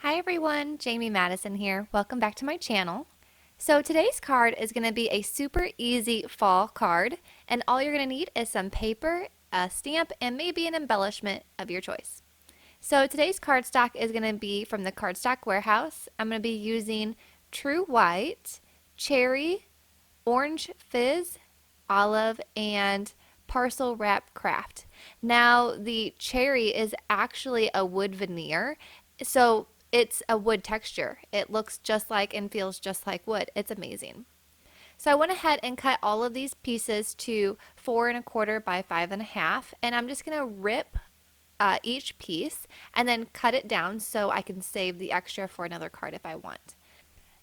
Hi everyone, Jamie Madison here. Welcome back to my channel. So today's card is going to be a super easy fall card, and all you're going to need is some paper, a stamp, and maybe an embellishment of your choice. So today's cardstock is going to be from the Cardstock Warehouse. I'm going to be using True White, Cherry, Orange Fizz, Olive, and Parcel Wrap Craft. Now the cherry is actually a wood veneer, so it's a wood texture. It looks just like and feels just like wood. It's amazing. So I went ahead and cut all of these pieces to 4¼ by 5½, and I'm just going to rip each piece and then cut it down so I can save the extra for another card if I want.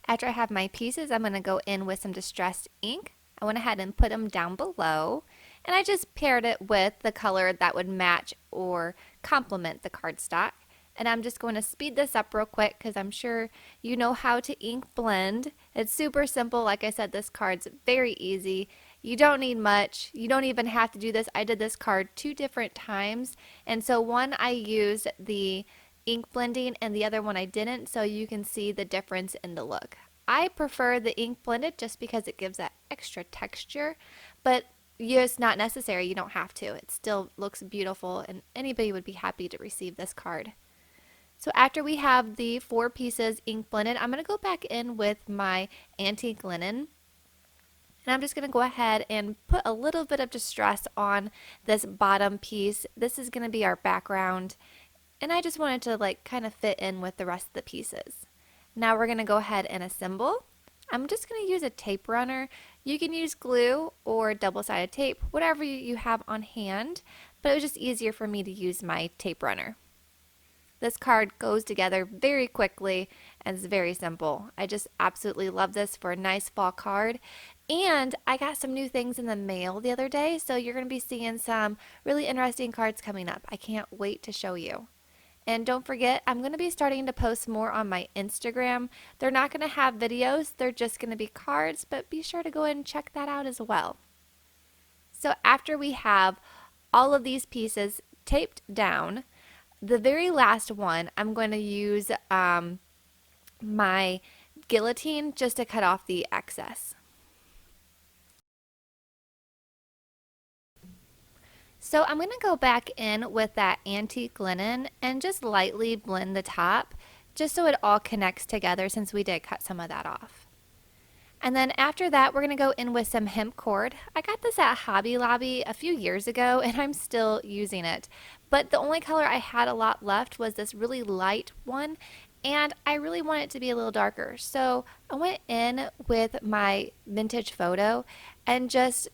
After I have my pieces, I'm going to go in with some distressed ink. I went ahead and put them down below, and I just paired it with the color that would match or complement the cardstock. And I'm just going to speed this up real quick because I'm sure you know how to ink blend. It's super simple. Like I said, this card's very easy. You don't need much. You don't even have to do this. I did this card 2 different times, and so one I used the ink blending and the other one I didn't, so you can see the difference in the look. I prefer the ink blended just because it gives that extra texture, but it's not necessary. You don't have to. It still looks beautiful, and anybody would be happy to receive this card. So after we have the 4 pieces ink blended, I'm going to go back in with my antique linen. And I'm just going to go ahead and put a little bit of distress on this bottom piece. This is going to be our background. And I just wanted to kind of fit in with the rest of the pieces. Now we're going to go ahead and assemble. I'm just going to use a tape runner. You can use glue or double-sided tape, whatever you have on hand. But it was just easier for me to use my tape runner. This card goes together very quickly and it's very simple. I just absolutely love this for a nice fall card. And I got some new things in the mail the other day, so you're going to be seeing some really interesting cards coming up. I can't wait to show you. And don't forget, I'm going to be starting to post more on my Instagram. They're not going to have videos, they're just going to be cards, but be sure to go and check that out as well. So after we have all of these pieces taped down, the very last one, I'm going to use my guillotine just to cut off the excess. So I'm going to go back in with that antique linen and just lightly blend the top just so it all connects together since we did cut some of that off. And then after that, we're going to go in with some hemp cord. I got this at Hobby Lobby a few years ago and I'm still using it. But the only color I had a lot left was this really light one, and I really want it to be a little darker. So I went in with my vintage photo and just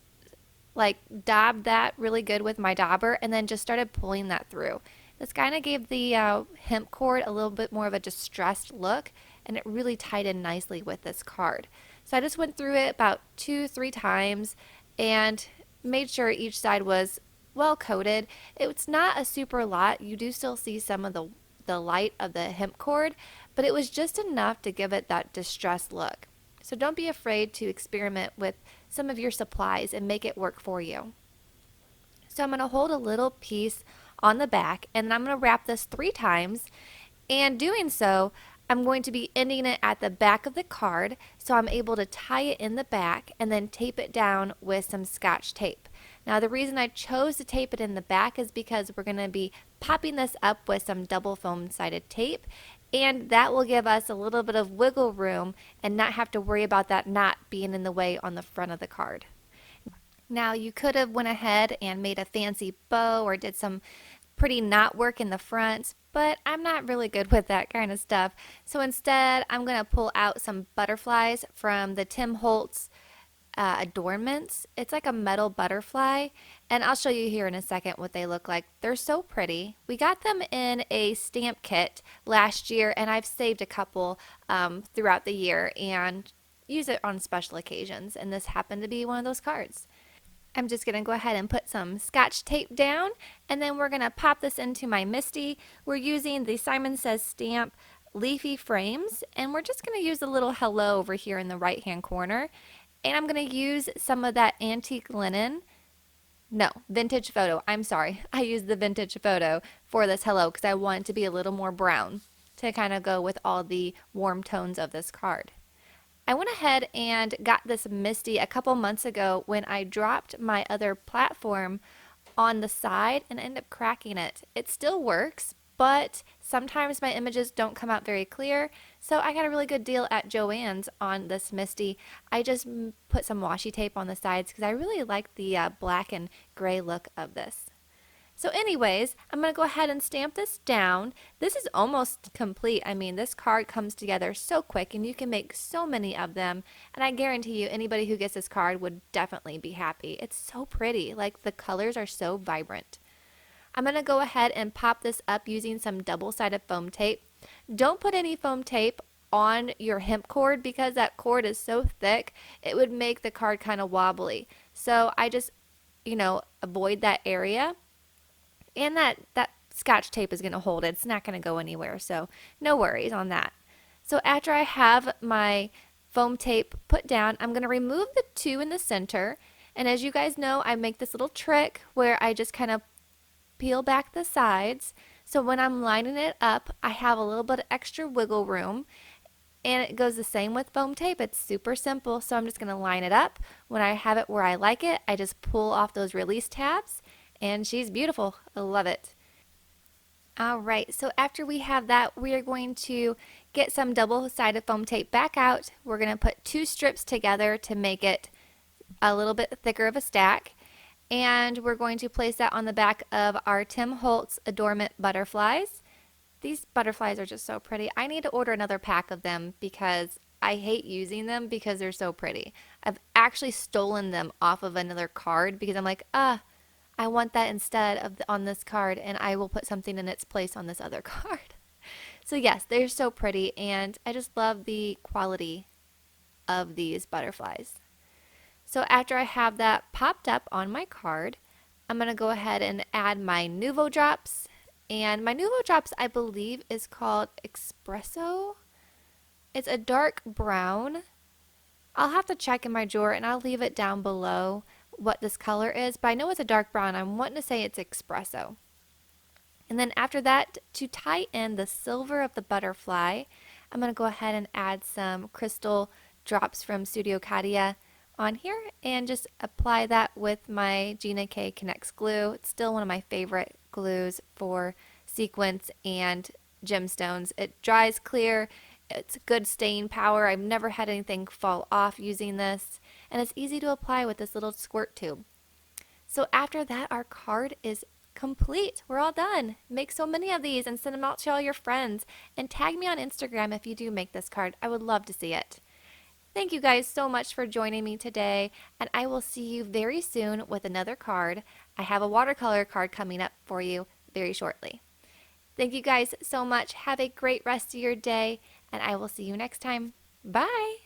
dabbed that really good with my dauber and then just started pulling that through. This kind of gave the hemp cord a little bit more of a distressed look, and it really tied in nicely with this card. So I just went through it about 2-3 times and made sure each side was well coated. It's not a super lot. You do still see some of the light of the hemp cord, but it was just enough to give it that distressed look. So don't be afraid to experiment with some of your supplies and make it work for you. So I'm going to hold a little piece on the back, and then I'm going to wrap this 3 times, and doing so I'm going to be ending it at the back of the card so I'm able to tie it in the back and then tape it down with some Scotch tape. Now the reason I chose to tape it in the back is because we're going to be popping this up with some double foam sided tape, and that will give us a little bit of wiggle room and not have to worry about that knot being in the way on the front of the card. Now you could have went ahead and made a fancy bow or did some pretty knot work in the front, but I'm not really good with that kind of stuff. So instead, I'm going to pull out some butterflies from the Holtz adornments. It's like a metal butterfly, and I'll show you here in a second what they look like. They're so pretty. We got them in a stamp kit last year, and I've saved a couple throughout the year and use it on special occasions, and this happened to be one of those cards. I'm just going to go ahead and put some Scotch tape down, and then we're going to pop this into my MISTI. We're using the Simon Says stamp leafy frames, and we're just going to use a little hello over here in the right hand corner, and I'm going to use some of that antique linen. No, vintage photo. I'm sorry. I used the vintage photo for this hello because I want it to be a little more brown to kind of go with all the warm tones of this card. I went ahead and got this Misty a couple months ago when I dropped my other platform on the side and ended up cracking it. It still works, but sometimes my images don't come out very clear, so I got a really good deal at Joann's on this Misty. I just put some washi tape on the sides because I really like the black and gray look of this. So anyways, I'm going to go ahead and stamp this down. This is almost complete. I mean, this card comes together so quick and you can make so many of them. And I guarantee you anybody who gets this card would definitely be happy. It's so pretty. Like, the colors are so vibrant. I'm going to go ahead and pop this up using some double-sided foam tape. Don't put any foam tape on your hemp cord because that cord is so thick it would make the card kind of wobbly. So I just, avoid that area. And that scotch tape is going to hold it. It's not going to go anywhere, so no worries on that. So after I have my foam tape put down, I'm going to remove the two in the center. And as you guys know, I make this little trick where I just kind of peel back the sides. So when I'm lining it up, I have a little bit of extra wiggle room. And it goes the same with foam tape. It's super simple. So I'm just going to line it up. When I have it where I like it, I just pull off those release tabs. And she's beautiful. I love it. Alright, so after we have that, we are going to get some double-sided foam tape back out. We're going to put two strips together to make it a little bit thicker of a stack. And we're going to place that on the back of our Tim Holtz Adornment butterflies. These butterflies are just so pretty. I need to order another pack of them because I hate using them because they're so pretty. I've actually stolen them off of another card because I'm like, I want that instead of on this card, and I will put something in its place on this other card. So yes, they're so pretty, and I just love the quality of these butterflies. So after I have that popped up on my card, I'm going to go ahead and add my Nuvo Drops. And my Nuvo Drops, I believe, is called Espresso. It's a dark brown. I'll have to check in my drawer, and I'll leave it down below what this color is, but I know it's a dark brown. I'm wanting to say it's espresso. And then after that, to tie in the silver of the butterfly, I'm going to go ahead and add some crystal drops from Studio Katia on here and just apply that with my Gina K Connects glue. It's still one of my favorite glues for sequins and gemstones. It dries clear. It's good staying power. I've never had anything fall off using this. And it's easy to apply with this little squirt tube. So after that, our card is complete. We're all done. Make so many of these and send them out to all your friends. And tag me on Instagram if you do make this card. I would love to see it. Thank you guys so much for joining me today. And I will see you very soon with another card. I have a watercolor card coming up for you very shortly. Thank you guys so much. Have a great rest of your day. And I will see you next time. Bye.